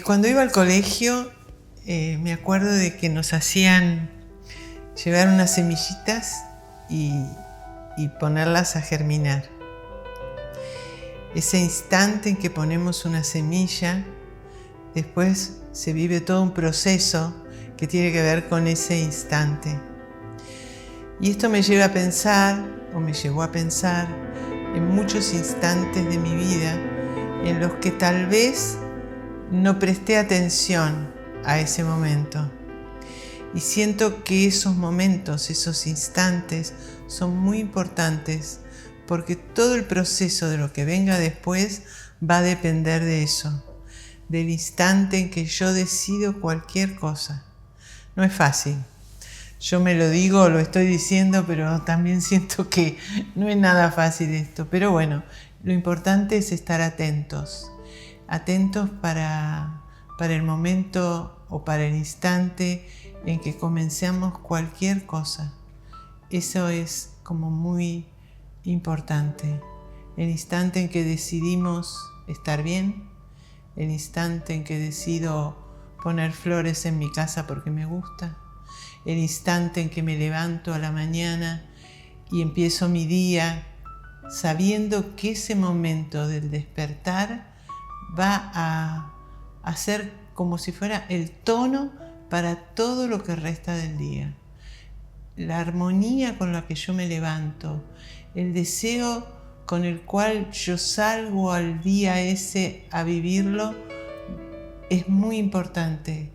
Cuando iba al colegio, me acuerdo de que nos hacían llevar unas semillitas y ponerlas a germinar. Ese instante en que ponemos una semilla, después se vive todo un proceso que tiene que ver con ese instante. Y esto me lleva a pensar, o me llevó a pensar, en muchos instantes de mi vida en los que tal vez no presté atención a ese momento. Y siento que esos momentos, esos instantes, son muy importantes porque todo el proceso de lo que venga después va a depender de eso, del instante en que yo decido cualquier cosa. No es fácil. Yo me lo digo, lo estoy diciendo, pero también siento que no es nada fácil esto. Pero bueno, lo importante es estar atentos. Atentos para el momento o para el instante en que comencemos cualquier cosa. Eso es como muy importante. El instante en que decidimos estar bien, el instante en que decido poner flores en mi casa porque me gusta, el instante en que me levanto a la mañana y empiezo mi día sabiendo que ese momento del despertar va a ser como si fuera el tono para todo lo que resta del día. La armonía con la que yo me levanto, el deseo con el cual yo salgo al día ese a vivirlo, es muy importante.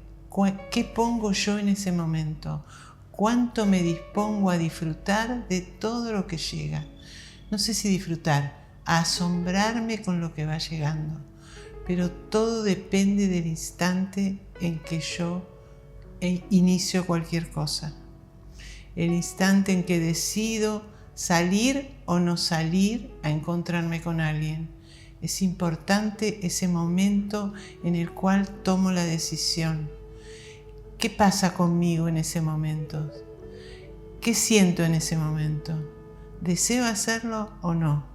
¿Qué pongo yo en ese momento? ¿Cuánto me dispongo a disfrutar de todo lo que llega? No sé si disfrutar, a asombrarme con lo que va llegando, pero todo depende del instante en que yo inicio cualquier cosa. El instante en que decido salir o no salir a encontrarme con alguien. Es importante ese momento en el cual tomo la decisión. ¿Qué pasa conmigo en ese momento? ¿Qué siento en ese momento? ¿Deseo hacerlo o no?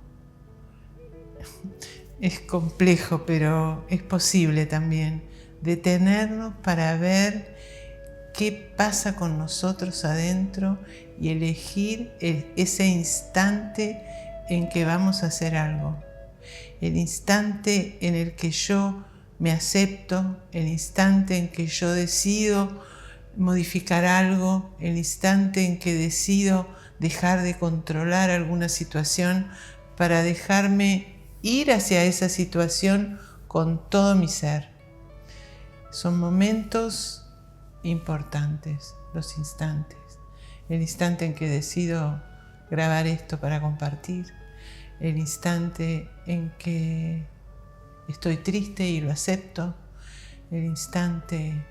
Es complejo, pero es posible también detenernos para ver qué pasa con nosotros adentro y elegir ese instante en que vamos a hacer algo. El instante en el que yo me acepto, el instante en que yo decido modificar algo, el instante en que decido dejar de controlar alguna situación para dejarme ir hacia esa situación con todo mi ser. Son momentos importantes, los instantes. El instante en que decido grabar esto para compartir, el instante en que estoy triste y lo acepto, el instante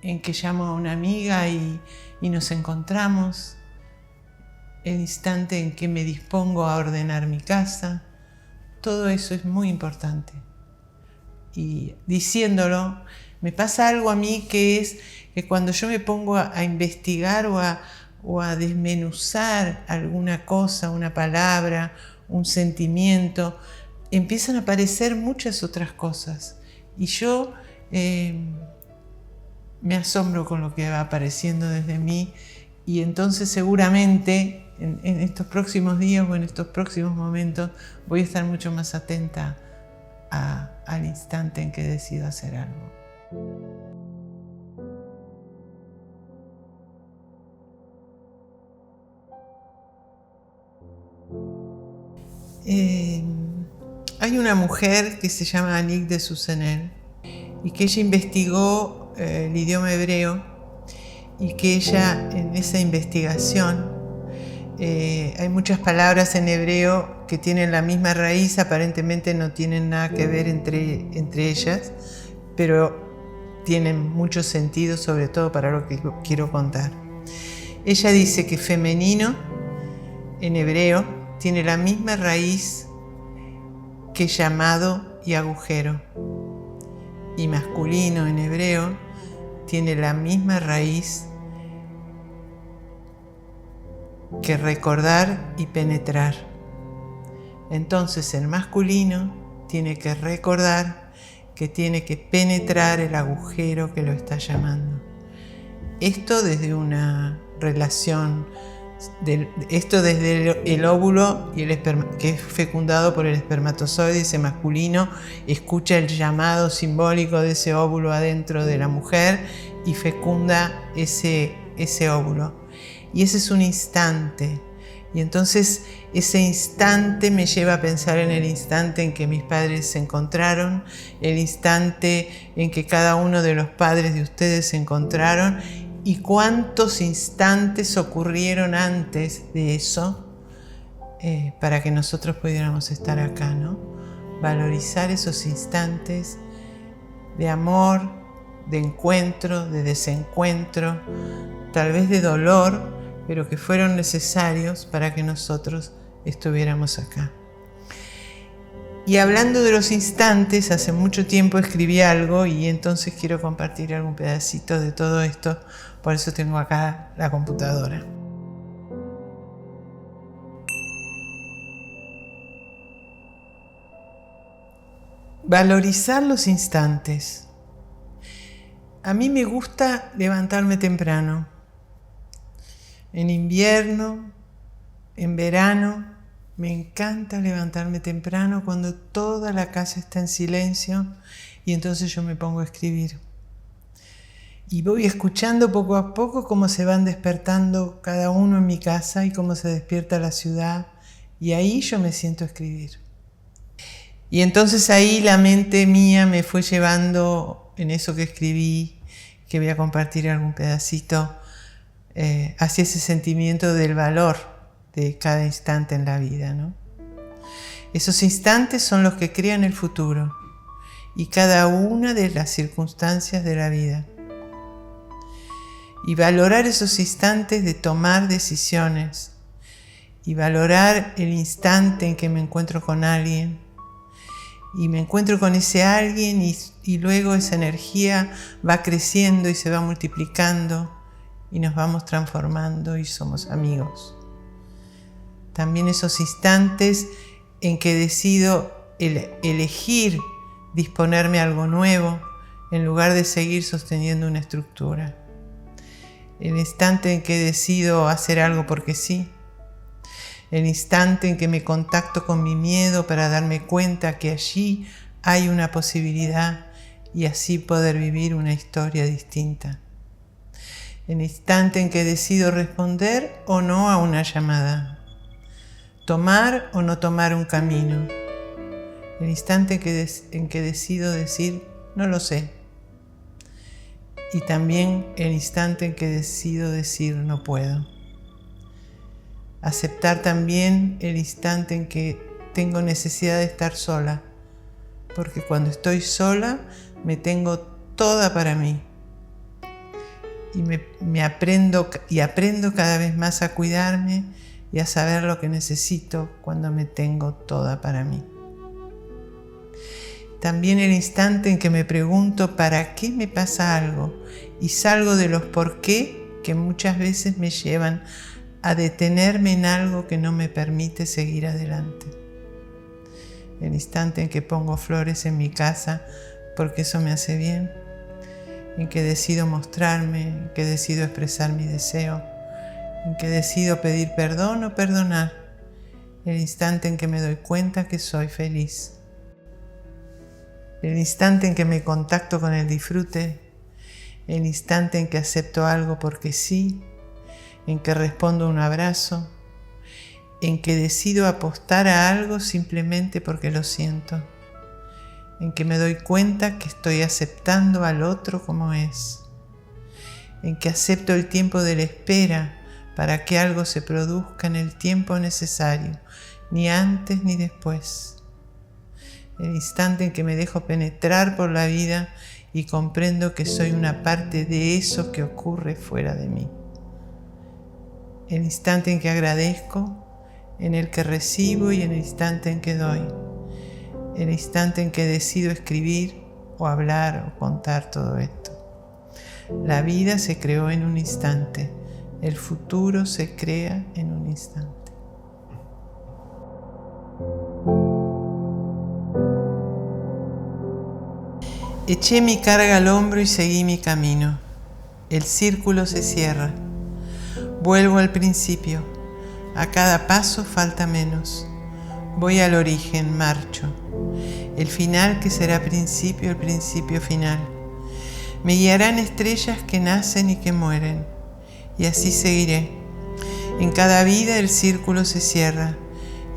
en que llamo a una amiga y nos encontramos, el instante en que me dispongo a ordenar mi casa. Todo eso es muy importante. Y diciéndolo, me pasa algo a mí que es que cuando yo me pongo a investigar o a desmenuzar alguna cosa, una palabra, un sentimiento, empiezan a aparecer muchas otras cosas. Y yo me asombro con lo que va apareciendo desde mí y entonces seguramente en estos próximos días o en estos próximos momentos voy a estar mucho más atenta al instante en que decido hacer algo. Hay una mujer que se llama Annick de Susanel y que ella investigó el idioma hebreo y que ella en esa investigación hay muchas palabras en hebreo que tienen la misma raíz, aparentemente no tienen nada que ver entre ellas, pero tienen mucho sentido, sobre todo para lo que quiero contar. Ella dice que femenino en hebreo tiene la misma raíz que llamado y agujero, y masculino en hebreo tiene la misma raíz que recordar y penetrar. Entonces el masculino tiene que recordar que tiene que penetrar el agujero que lo está llamando. Esto desde una relación, esto desde el óvulo y el esperma, que es fecundado por el espermatozoide, ese masculino escucha el llamado simbólico de ese óvulo adentro de la mujer y fecunda ese óvulo. Y ese es un instante. Y entonces ese instante me lleva a pensar en el instante en que mis padres se encontraron, el instante en que cada uno de los padres de ustedes se encontraron, y cuántos instantes ocurrieron antes de eso para que nosotros pudiéramos estar acá, ¿no? Valorizar esos instantes de amor, de encuentro, de desencuentro, tal vez de dolor, pero que fueron necesarios para que nosotros estuviéramos acá. Y hablando de los instantes, hace mucho tiempo escribí algo y entonces quiero compartir algún pedacito de todo esto, por eso tengo acá la computadora. Valorizar los instantes. A mí me gusta levantarme temprano. En invierno, en verano, me encanta levantarme temprano cuando toda la casa está en silencio y entonces yo me pongo a escribir. Y voy escuchando poco a poco cómo se van despertando cada uno en mi casa y cómo se despierta la ciudad, y ahí yo me siento a escribir. Y entonces ahí la mente mía me fue llevando en eso que escribí, que voy a compartir algún pedacito, hacia ese sentimiento del valor de cada instante en la vida, ¿no? Esos instantes son los que crean el futuro y cada una de las circunstancias de la vida. Y valorar esos instantes de tomar decisiones y valorar el instante en que me encuentro con alguien y me encuentro con ese alguien y luego esa energía va creciendo y se va multiplicando y nos vamos transformando y somos amigos. También esos instantes en que decido elegir disponerme a algo nuevo en lugar de seguir sosteniendo una estructura. El instante en que decido hacer algo porque sí. El instante en que me contacto con mi miedo para darme cuenta que allí hay una posibilidad y así poder vivir una historia distinta. El instante en que decido responder o no a una llamada. Tomar o no tomar un camino. El instante en que decido decir no lo sé. Y también el instante en que decido decir no puedo. Aceptar también el instante en que tengo necesidad de estar sola, porque cuando estoy sola me tengo toda para mí. Y aprendo cada vez más a cuidarme y a saber lo que necesito cuando me tengo toda para mí. También el instante en que me pregunto ¿para qué me pasa algo? Y salgo de los por qué que muchas veces me llevan a detenerme en algo que no me permite seguir adelante. El instante en que pongo flores en mi casa porque eso me hace bien, en que decido mostrarme, en que decido expresar mi deseo, en que decido pedir perdón o perdonar, el instante en que me doy cuenta que soy feliz, el instante en que me contacto con el disfrute, el instante en que acepto algo porque sí, en que respondo un abrazo, en que decido apostar a algo simplemente porque lo siento, en que me doy cuenta que estoy aceptando al otro como es, en que acepto el tiempo de la espera para que algo se produzca en el tiempo necesario, ni antes ni después, el instante en que me dejo penetrar por la vida y comprendo que soy una parte de eso que ocurre fuera de mí. El instante en que agradezco, en el que recibo y en el instante en que doy. El instante en que decido escribir o hablar o contar todo esto. La vida se creó en un instante. El futuro se crea en un instante. Eché mi carga al hombro y seguí mi camino. El círculo se cierra. Vuelvo al principio. A cada paso falta menos. Voy al origen, marcho. El final que será principio, el principio final. Me guiarán estrellas que nacen y que mueren. Y así seguiré. En cada vida el círculo se cierra.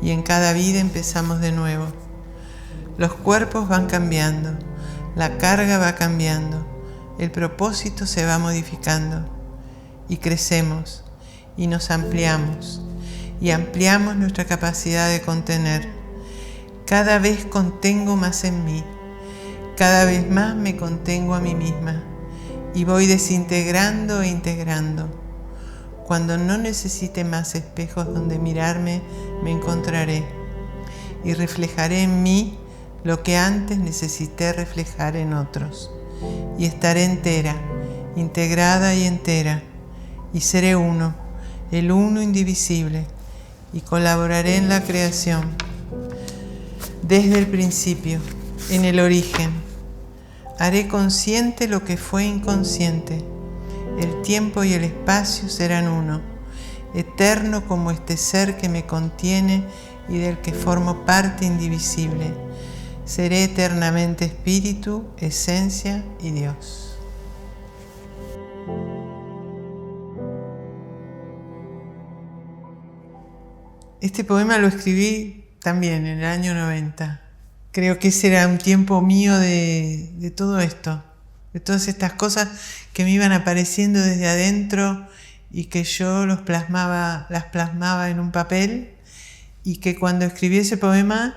Y en cada vida empezamos de nuevo. Los cuerpos van cambiando. La carga va cambiando. El propósito se va modificando. Y crecemos. Y nos ampliamos. Y ampliamos nuestra capacidad de contener. Cada vez contengo más en mí. Cada vez más me contengo a mí misma. Y voy desintegrando e integrando. Cuando no necesite más espejos donde mirarme, me encontraré. Y reflejaré en mí lo que antes necesité reflejar en otros. Y estaré entera, integrada y entera. Y seré uno, el uno indivisible. Y colaboraré en la creación. Desde el principio, en el origen. Haré consciente lo que fue inconsciente. El tiempo y el espacio serán uno, eterno como este ser que me contiene y del que formo parte indivisible. Seré eternamente espíritu, esencia y Dios. Este poema lo escribí también en el año 90. Creo que ese era un tiempo mío de todo esto, de todas estas cosas que me iban apareciendo desde adentro y que yo las plasmaba en un papel, y que cuando escribí ese poema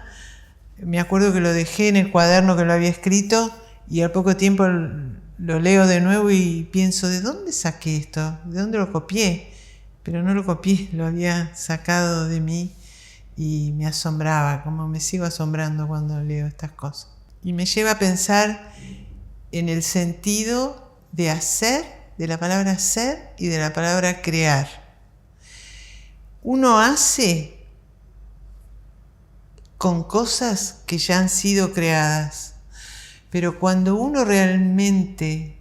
me acuerdo que lo dejé en el cuaderno que lo había escrito, y al poco tiempo lo leo de nuevo y pienso, ¿de dónde saqué esto? ¿De dónde lo copié? Pero no lo copié, lo había sacado de mí y me asombraba, como me sigo asombrando cuando leo estas cosas. Y me lleva a pensar en el sentido de hacer, de la palabra hacer y de la palabra crear. Uno hace con cosas que ya han sido creadas, pero cuando uno realmente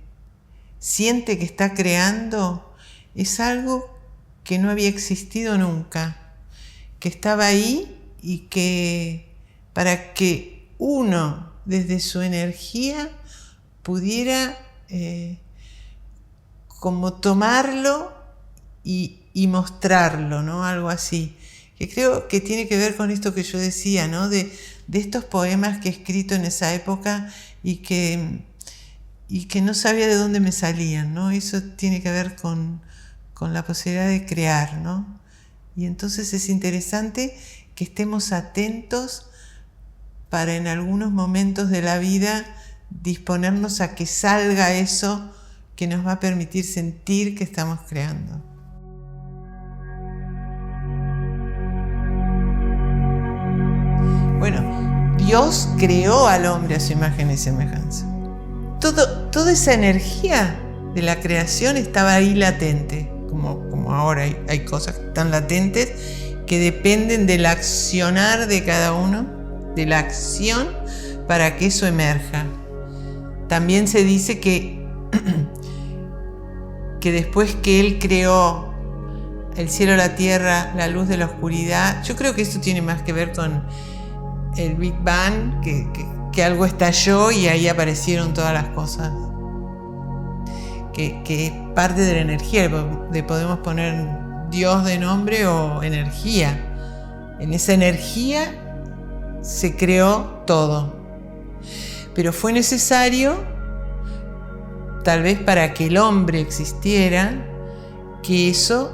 siente que está creando, es algo que no había existido nunca, que estaba ahí, y que para que uno desde su energía pudiera como tomarlo y mostrarlo, ¿no? Algo así, que creo que tiene que ver con esto que yo decía, ¿no? De estos poemas que he escrito en esa época y que no sabía de dónde me salían, ¿no? Eso tiene que ver con la posibilidad de crear, ¿no? Y entonces es interesante que estemos atentos para en algunos momentos de la vida disponernos a que salga eso que nos va a permitir sentir que estamos creando. Bueno, Dios creó al hombre a su imagen y semejanza. Toda esa energía de la creación estaba ahí latente, como ahora hay cosas que están latentes, que dependen del accionar de cada uno, de la acción, para que eso emerja. También se dice que después que Él creó el cielo, la tierra, la luz de la oscuridad, yo creo que esto tiene más que ver con el Big Bang, que algo estalló y ahí aparecieron todas las cosas. Que es parte de la energía, le podemos poner Dios de nombre o energía. En esa energía se creó todo. Pero fue necesario, tal vez para que el hombre existiera, que eso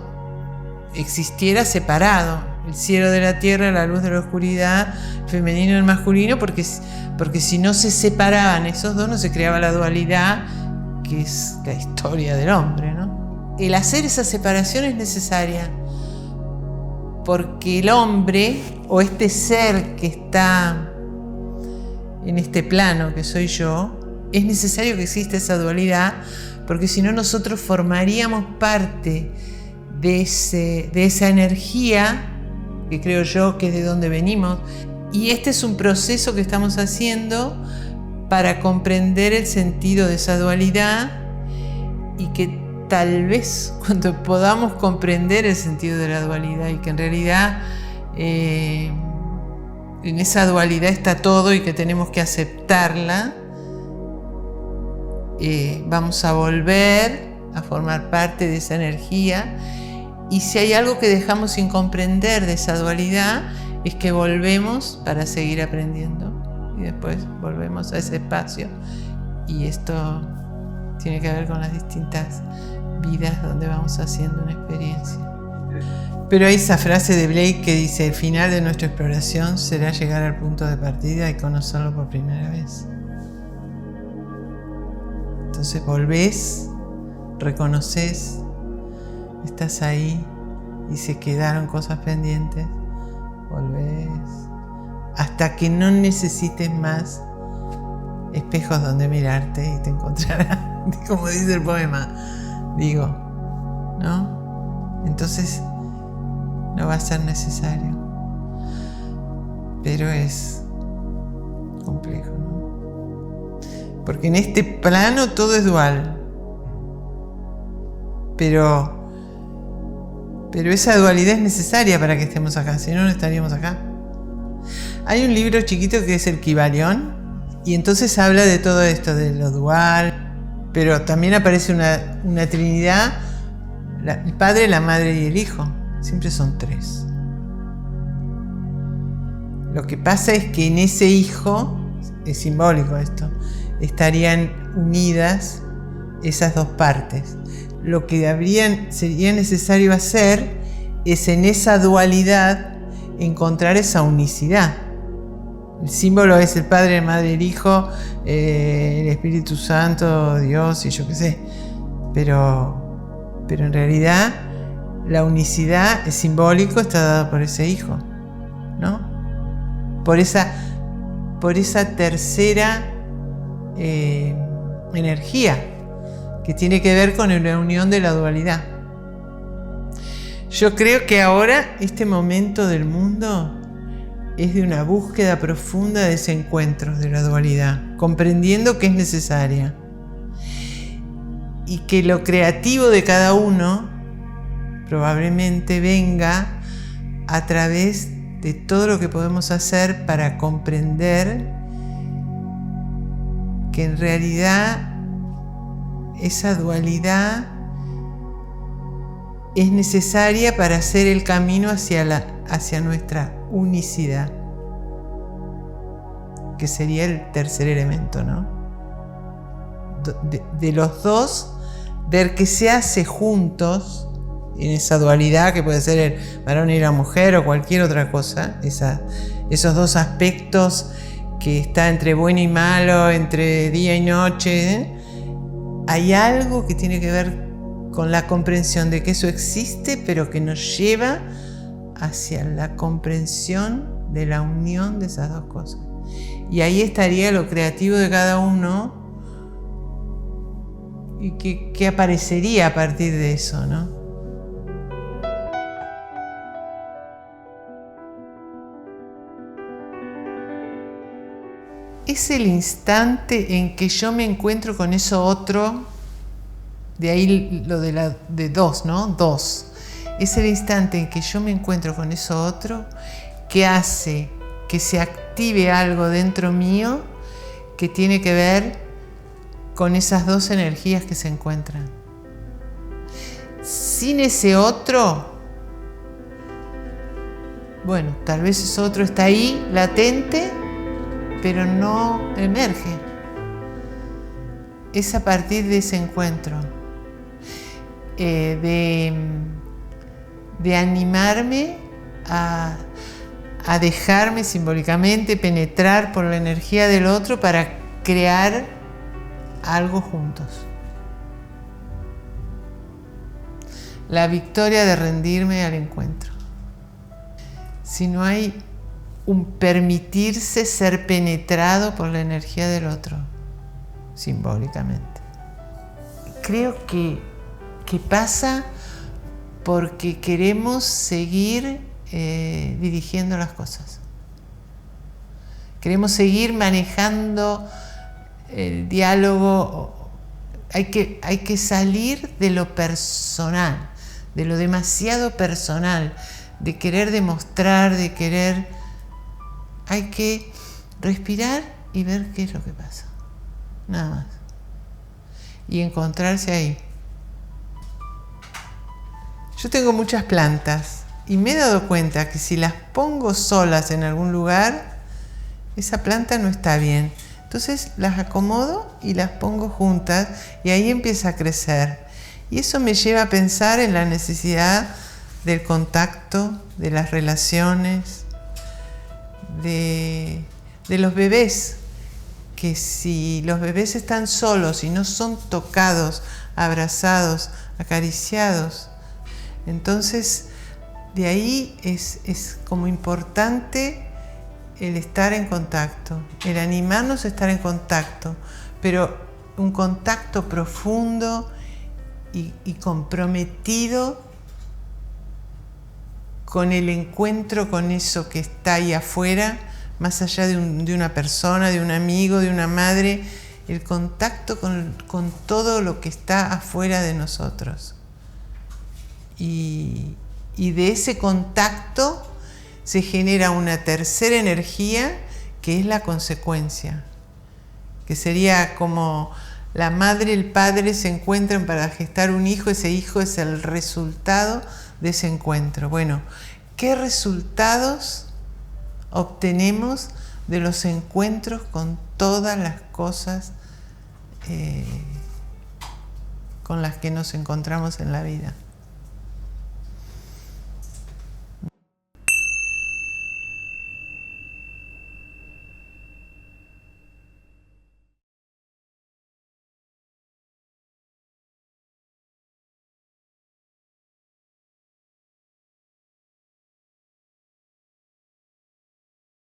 existiera separado. El cielo de la tierra, la luz de la oscuridad, el femenino y el masculino, porque si no se separaban esos dos, no se creaba la dualidad, que es la historia del hombre, ¿no? El hacer esa separación es necesaria, porque el hombre, o este ser que está en este plano que soy yo, es necesario que exista esa dualidad, porque si no nosotros formaríamos parte de esa energía, que creo yo que es de donde venimos, y este es un proceso que estamos haciendo para comprender el sentido de esa dualidad, y que tal vez cuando podamos comprender el sentido de la dualidad y que en realidad en esa dualidad está todo y que tenemos que aceptarla, vamos a volver a formar parte de esa energía. Y si hay algo que dejamos sin comprender de esa dualidad, es que volvemos para seguir aprendiendo y después volvemos a ese espacio. Y esto tiene que ver con las distintas vidas donde vamos haciendo una experiencia. Pero hay esa frase de Blake que dice: el final de nuestra exploración será llegar al punto de partida y conocerlo por primera vez. Entonces volvés, reconoces, estás ahí y se quedaron cosas pendientes, volvés hasta que no necesites más espejos donde mirarte y te encontrarás, como dice el poema, digo, ¿no? Entonces no va a ser necesario, pero es complejo, ¿no? Porque en este plano todo es dual, pero esa dualidad es necesaria para que estemos acá, si no, no estaríamos acá. Hay un libro chiquito que es el Kybalión, y entonces habla de todo esto, de lo dual, pero también aparece una trinidad, el Padre, la Madre y el Hijo. Siempre son tres. Lo que pasa es que en ese Hijo, es simbólico esto, estarían unidas esas dos partes. Lo que sería necesario hacer es en esa dualidad encontrar esa unicidad. El símbolo es el Padre, la Madre, el Hijo, el Espíritu Santo, Dios y yo qué sé. Pero en realidad la unicidad es simbólico, está dada por ese Hijo, ¿no? Por esa tercera energía que tiene que ver con la unión de la dualidad. Yo creo que ahora este momento del mundo es de una búsqueda profunda de ese encuentro de la dualidad, comprendiendo que es necesaria y que lo creativo de cada uno probablemente venga a través de todo lo que podemos hacer para comprender que en realidad esa dualidad es necesaria para hacer el camino hacia nuestra unicidad, que sería el tercer elemento, ¿no? De los dos, ver qué se hace juntos en esa dualidad, que puede ser el varón y la mujer o cualquier otra cosa, esos dos aspectos que está entre bueno y malo, entre día y noche, Hay algo que tiene que ver con la comprensión de que eso existe, pero que nos lleva hacia la comprensión de la unión de esas dos cosas. Y ahí estaría lo creativo de cada uno y qué aparecería a partir de eso, ¿no? Es el instante en que yo me encuentro con eso otro, de ahí lo de dos, ¿no? Dos. Es el instante en que yo me encuentro con eso otro que hace que se active algo dentro mío que tiene que ver con esas dos energías que se encuentran. Sin ese otro, bueno, tal vez ese otro está ahí, latente, pero no emerge. Es a partir de ese encuentro, de animarme a dejarme simbólicamente penetrar por la energía del otro para crear algo juntos. La victoria de rendirme al encuentro. Si no hay un permitirse ser penetrado por la energía del otro, simbólicamente. Creo que pasa porque queremos seguir dirigiendo las cosas. Queremos seguir manejando el diálogo, hay que salir de lo personal, de lo demasiado personal, de querer demostrar, de querer... Hay que respirar y ver qué es lo que pasa. Nada más. Y encontrarse ahí. Yo tengo muchas plantas y me he dado cuenta que si las pongo solas en algún lugar, esa planta no está bien. Entonces las acomodo y las pongo juntas y ahí empieza a crecer. Y eso me lleva a pensar en la necesidad del contacto, de las relaciones, de los bebés, que si los bebés están solos y no son tocados, abrazados, acariciados, entonces de ahí es como importante el estar en contacto, el animarnos a estar en contacto, pero un contacto profundo y comprometido con el encuentro con eso que está ahí afuera, más allá de una persona, de un amigo, de una madre, el contacto con todo lo que está afuera de nosotros. Y de ese contacto se genera una tercera energía que es la consecuencia, que sería como la madre y el padre se encuentran para gestar un hijo, ese hijo es el resultado de ese encuentro. Bueno, ¿qué resultados obtenemos de los encuentros con todas las cosas con las que nos encontramos en la vida?